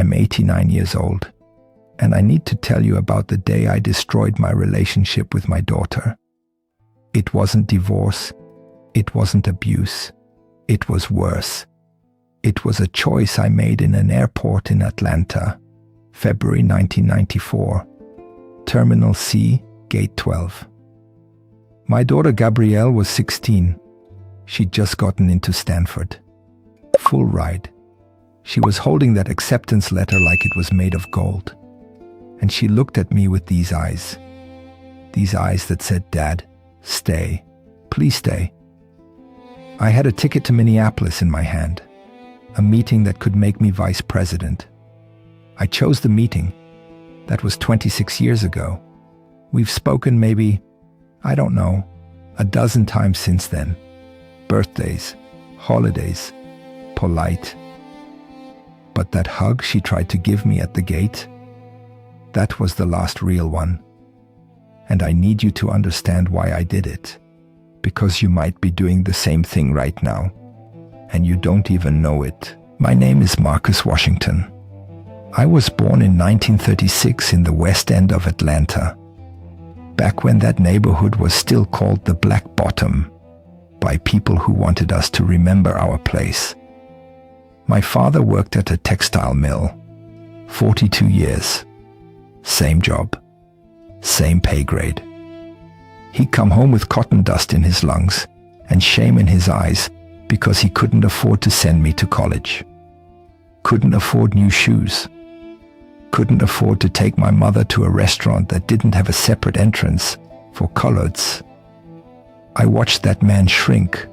I'm 89 years old, and I need to tell you about the day I destroyed my relationship with my daughter. It wasn't divorce. It wasn't abuse. It was worse. It was a choice I made in an airport in Atlanta, February 1994. Terminal C, Gate 12. My daughter Gabrielle was 16. She'd just gotten into Stanford. Full ride. She was holding that acceptance letter like it was made of gold. And she looked at me with these eyes. These eyes that said, "Dad, stay. Please stay." I had a ticket to Minneapolis in my hand. A meeting that could make me vice president. I chose the meeting. That was 26 years ago. We've spoken maybe, I don't know, a dozen times since then. Birthdays, holidays, polite. But that hug she tried to give me at the gate, that was the last real one. And I need you to understand why I did it. Because you might be doing the same thing right now. And you don't even know it. My name is Marcus Washington. I was born in 1936 in the West End of Atlanta. Back when that neighborhood was still called the Black Bottom, by people who wanted us to remember our place. My father worked at a textile mill. 42 years. Same job. Same pay grade. He'd come home with cotton dust in his lungs and shame in his eyes because he couldn't afford to send me to college. Couldn't afford new shoes. Couldn't afford to take my mother to a restaurant that didn't have a separate entrance for coloreds. I watched that man shrink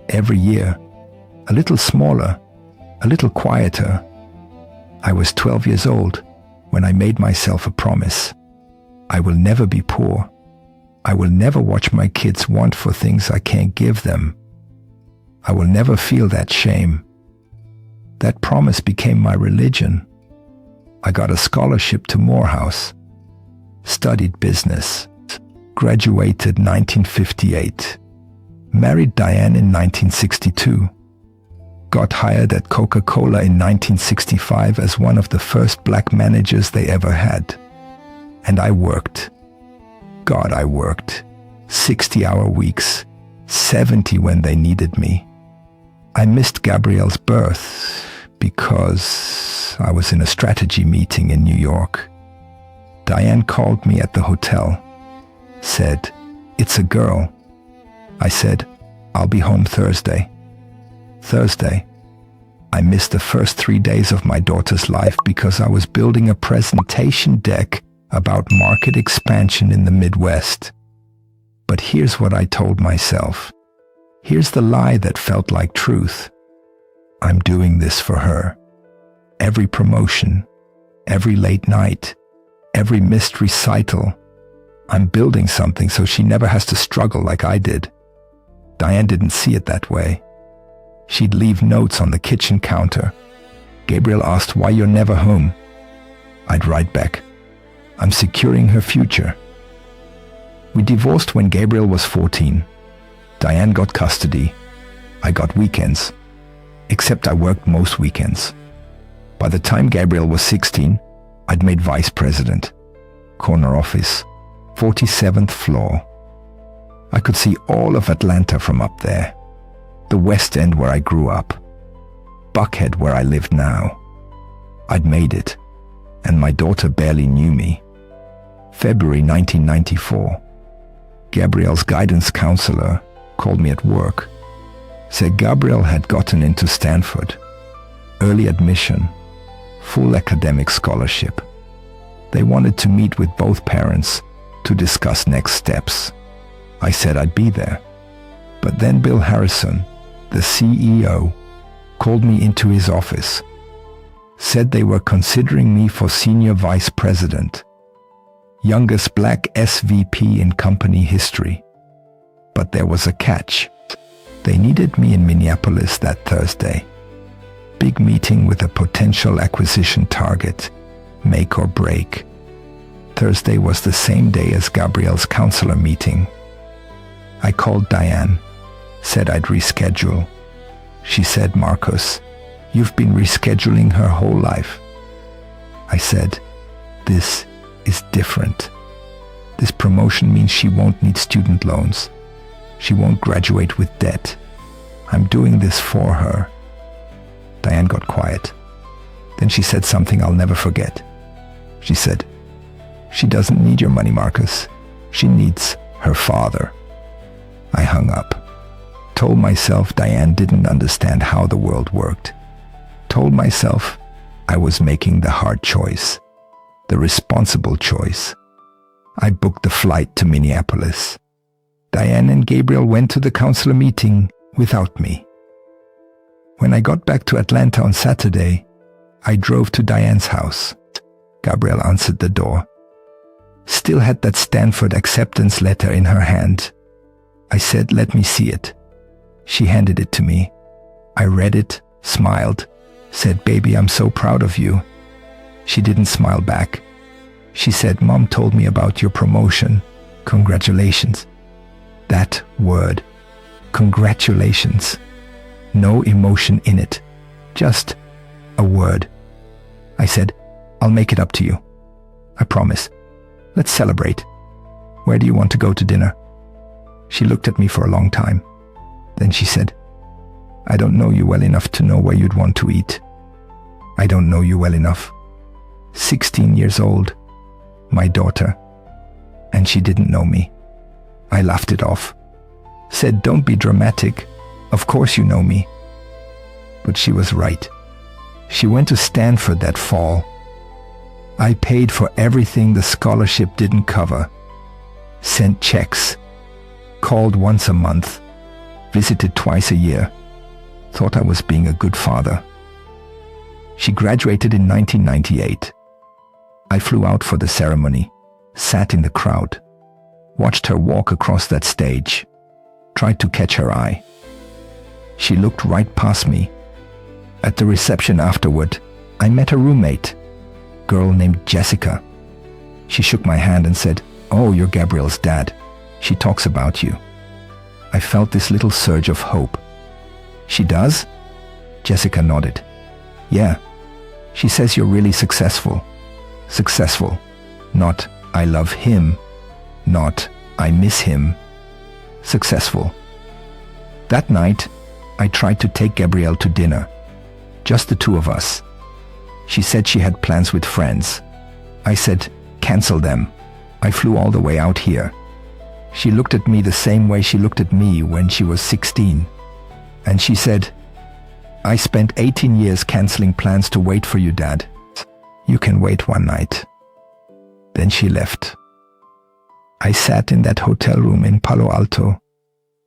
every year, a little smaller, a little quieter. I was 12 years old when I made myself a promise. I will never be poor. I will never watch my kids want for things I can't give them. I will never feel that shame. That promise became my religion. I got a scholarship to Morehouse, studied business, graduated 1958, married Diane in 1962, got hired at Coca-Cola in 1965 as one of the first black managers they ever had. And I worked. God, I worked. 60-hour weeks, 70 when they needed me. I missed Gabrielle's birth because I was in a strategy meeting in New York. Diane called me at the hotel, said, "It's a girl." I said, "I'll be home Thursday." Thursday. I missed the first 3 days of my daughter's life because I was building a presentation deck about market expansion in the Midwest. But here's what I told myself. Here's the lie that felt like truth. I'm doing this for her. Every promotion, every late night, every missed recital. I'm building something so she never has to struggle like I did. Diane didn't see it that way. She'd leave notes on the kitchen counter. Gabriel asked why you're never home. I'd write back, I'm securing her future. We divorced when Gabriel was 14. Diane got custody. I got weekends. Except I worked most weekends. By the time Gabriel was 16, I'd made vice president. Corner office, 47th floor. I could see all of Atlanta from up there. The West End where I grew up. Buckhead where I live now. I'd made it, and my daughter barely knew me. February 1994. Gabrielle's guidance counselor called me at work. Said Gabrielle had gotten into Stanford. Early admission. Full academic scholarship. They wanted to meet with both parents to discuss next steps. I said I'd be there. But then Bill Harrison, the CEO, called me into his office. Said they were considering me for senior vice president. Youngest black SVP in company history. But there was a catch. They needed me in Minneapolis that Thursday. Big meeting with a potential acquisition target. Make or break. Thursday was the same day as Gabrielle's counselor meeting. I called Diane. Said I'd reschedule. She said, "Marcus, you've been rescheduling her whole life. I said, "This is different. This promotion means she won't need student loans. She won't graduate with debt. I'm doing this for her." Diane got quiet. Then she said something I'll never forget. She said, "She doesn't need your money, Marcus. She needs her father." I hung up. Told myself Diane didn't understand how the world worked. Told myself I was making the hard choice, the responsible choice. I booked the flight to Minneapolis. Diane and Gabriel went to the counselor meeting without me. When I got back to Atlanta on Saturday, I drove to Diane's house. Gabrielle answered the door. Still had that Stanford acceptance letter in her hand. I said, "Let me see it." She handed it to me. I read it, smiled, said, "Baby, I'm so proud of you." She didn't smile back. She said, "Mom told me about your promotion. Congratulations." That word, congratulations. No emotion in it, just a word. I said, "I'll make it up to you. I promise. Let's celebrate. Where do you want to go to dinner?" She looked at me for a long time. Then she said, "I don't know you well enough to know where you'd want to eat." I don't know you well enough. 16 years old, my daughter, and she didn't know me. I laughed it off. Said, "Don't be dramatic. Of course you know me." But she was right. She went to Stanford that fall. I paid for everything the scholarship didn't cover. Sent checks. Called once a month. Visited twice a year. Thought I was being a good father. She graduated in 1998. I flew out for the ceremony. Sat in the crowd. Watched her walk across that stage. Tried to catch her eye. She looked right past me. At the reception afterward, I met a roommate, girl named Jessica. She shook my hand and said, "Oh, you're Gabrielle's dad. She talks about you." I felt this little surge of hope. "She does?" Jessica nodded. "Yeah. She says you're really successful. Successful. Not, I love him. Not, I miss him. Successful." That night, I tried to take Gabrielle to dinner. Just the two of us. She said she had plans with friends. I said, "Cancel them. I flew all the way out here." She looked at me the same way she looked at me when she was 16. And she said, "I spent 18 years canceling plans to wait for you, Dad. You can wait one night." Then she left. I sat in that hotel room in Palo Alto,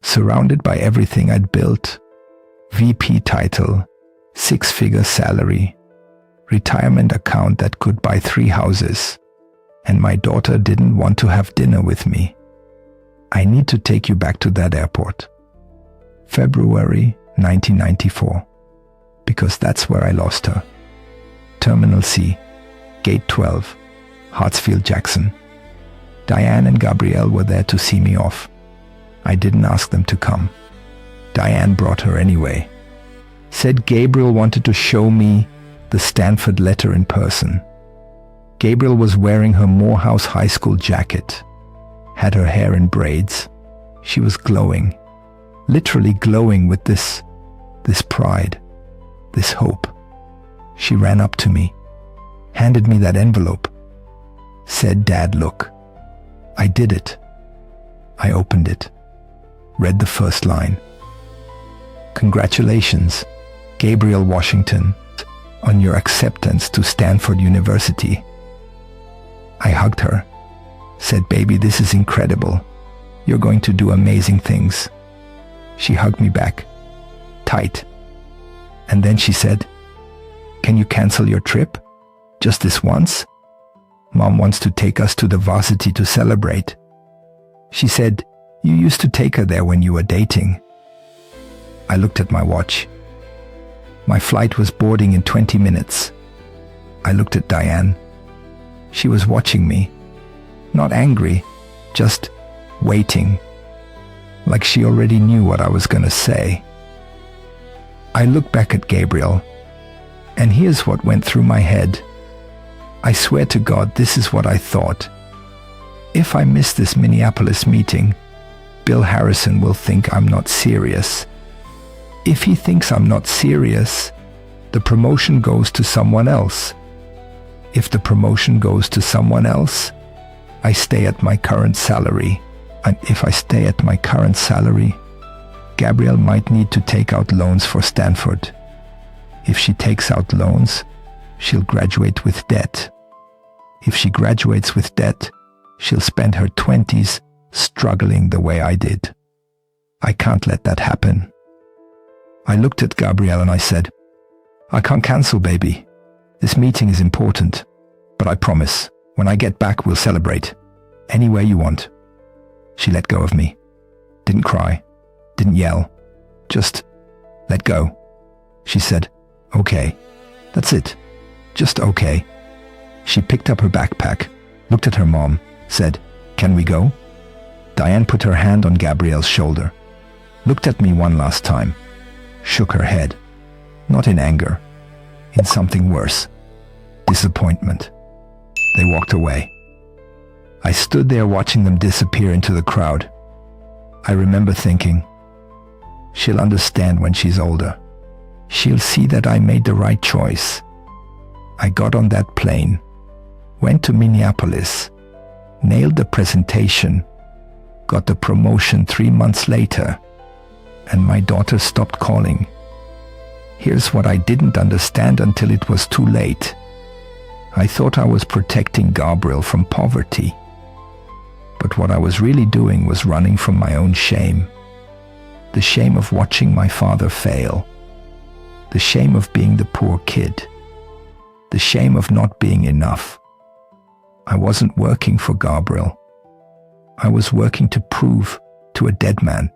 surrounded by everything I'd built. VP title, 6-figure salary, retirement account that could buy 3 houses, and my daughter didn't want to have dinner with me. I need to take you back to that airport. February 1994, because that's where I lost her. Terminal C, Gate 12, Hartsfield-Jackson. Diane and Gabrielle were there to see me off. I didn't ask them to come. Diane brought her anyway. Said Gabriel wanted to show me the Stanford letter in person. Gabriel was wearing her Morehouse High School jacket, had her hair in braids. She was glowing, literally glowing with this pride, this hope. She ran up to me, handed me that envelope, said, "Dad, look." I did it. I opened it, read the first line. "Congratulations, Gabriel Washington, on your acceptance to Stanford University." I hugged her, said, "Baby, this is incredible. You're going to do amazing things." She hugged me back, tight. And then she said, "Can you cancel your trip? Just this once? Mom wants to take us to the varsity to celebrate." She said, "You used to take her there when you were dating." I looked at my watch. My flight was boarding in 20 minutes. I looked at Diane. She was watching me, not angry, just waiting, like she already knew what I was going to say. I looked back at Gabriel, and here's what went through my head. I swear to God, this is what I thought. If I miss this Minneapolis meeting, Bill Harrison will think I'm not serious. If he thinks I'm not serious, the promotion goes to someone else. If the promotion goes to someone else, I stay at my current salary. And if I stay at my current salary, Gabrielle might need to take out loans for Stanford. If she takes out loans, she'll graduate with debt. If she graduates with debt, she'll spend her 20s struggling the way I did. I can't let that happen. I looked at Gabrielle and I said, I can't cancel, baby. This meeting is important, but I promise, when I get back, we'll celebrate. Anywhere you want. She let go of me. Didn't cry. Didn't yell. Just let go. She said, okay. That's it. Just okay. She picked up her backpack, looked at her mom, said, can we go? Diane put her hand on Gabrielle's shoulder, looked at me one last time, shook her head. Not in anger, in something worse. Disappointment. They walked away. I stood there watching them disappear into the crowd. I remember thinking, she'll understand when she's older. She'll see that I made the right choice. I got on that plane, went to Minneapolis, nailed the presentation, got the promotion 3 months later, and my daughter stopped calling. Here's what I didn't understand until it was too late. I thought I was protecting Gabrielle from poverty. But what I was really doing was running from my own shame. The shame of watching my father fail. The shame of being the poor kid. The shame of not being enough. I wasn't working for Gabrielle. I was working to prove to a dead man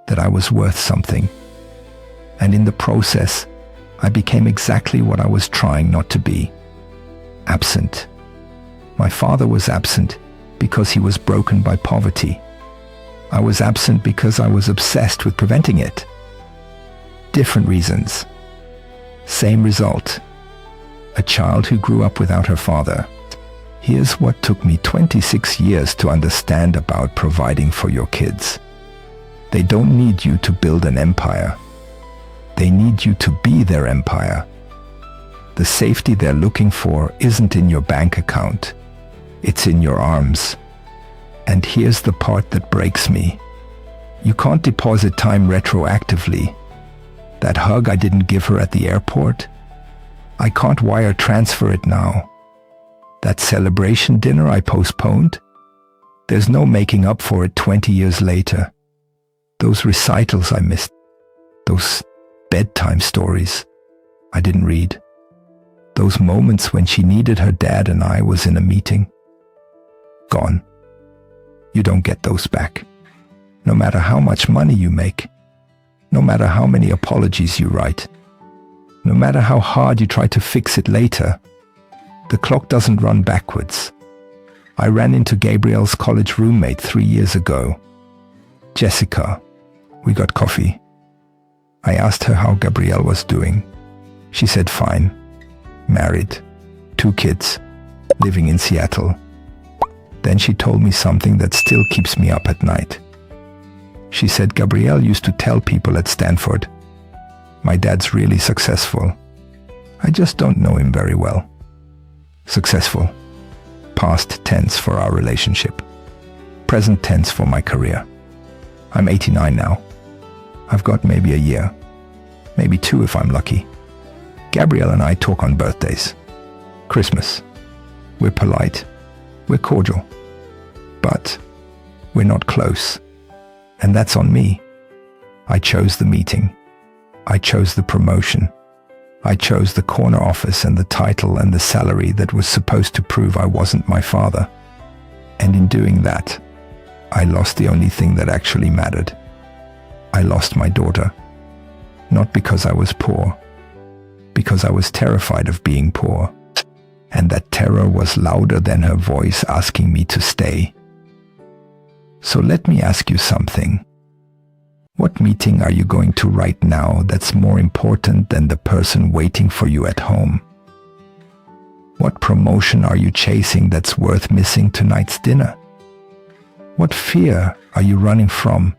that I was worth something. And in the process, I became exactly what I was trying not to be. Absent. My father was absent because he was broken by poverty. I was absent because I was obsessed with preventing it. Different reasons. Same result. A child who grew up without her father. Here's what took me 26 years to understand about providing for your kids. They don't need you to build an empire. They need you to be their empire. The safety they're looking for isn't in your bank account. It's in your arms. And here's the part that breaks me. You can't deposit time retroactively. That hug I didn't give her at the airport, I can't wire transfer it now. That celebration dinner I postponed, there's no making up for it 20 years later. Those recitals I missed, those bedtime stories I didn't read, those moments when she needed her dad and I was in a meeting, gone. You don't get those back. No matter how much money you make, no matter how many apologies you write, no matter how hard you try to fix it later, the clock doesn't run backwards. I ran into Gabrielle's college roommate 3 years ago. Jessica. We got coffee. I asked her how Gabrielle was doing. She said fine. Married. 2 kids. Living in Seattle. Then she told me something that still keeps me up at night. She said Gabrielle used to tell people at Stanford, my dad's really successful. I just don't know him very well. Successful. Past tense for our relationship. Present tense for my career. I'm 89 now. I've got maybe a year. Maybe 2 if I'm lucky. Gabrielle and I talk on birthdays. Christmas. We're polite. We're cordial. But we're not close. And that's on me. I chose the meeting. I chose the promotion. I chose the corner office and the title and the salary that was supposed to prove I wasn't my father. And in doing that, I lost the only thing that actually mattered. I lost my daughter. Not because I was poor, because I was terrified of being poor. And that terror was louder than her voice asking me to stay. So let me ask you something. What meeting are you going to right now that's more important than the person waiting for you at home? What promotion are you chasing that's worth missing tonight's dinner? What fear are you running from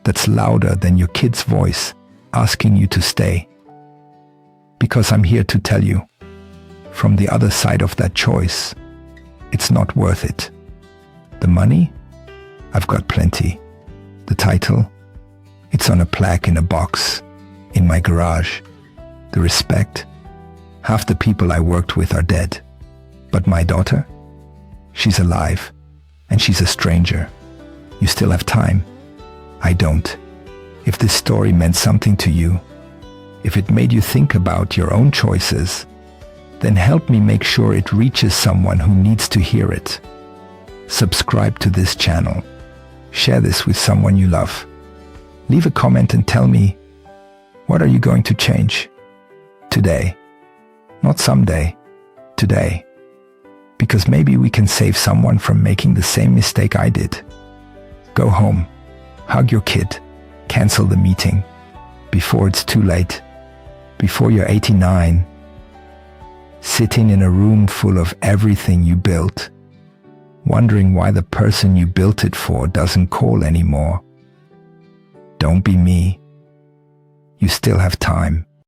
that's louder than your kid's voice asking you to stay? Because I'm here to tell you, from the other side of that choice, it's not worth it. The money? I've got plenty. The title? It's on a plaque in a box in my garage. The respect? Half the people I worked with are dead. But my daughter? She's alive, and she's a stranger. You still have time. I don't. If this story meant something to you, if it made you think about your own choices, then help me make sure it reaches someone who needs to hear it. Subscribe to this channel. Share this with someone you love. Leave a comment and tell me, what are you going to change? Today. Not someday. Today. Because maybe we can save someone from making the same mistake I did. Go home. Hug your kid. Cancel the meeting. Before it's too late. Before you're 89. Sitting in a room full of everything you built. Wondering why the person you built it for doesn't call anymore. Don't be me. You still have time.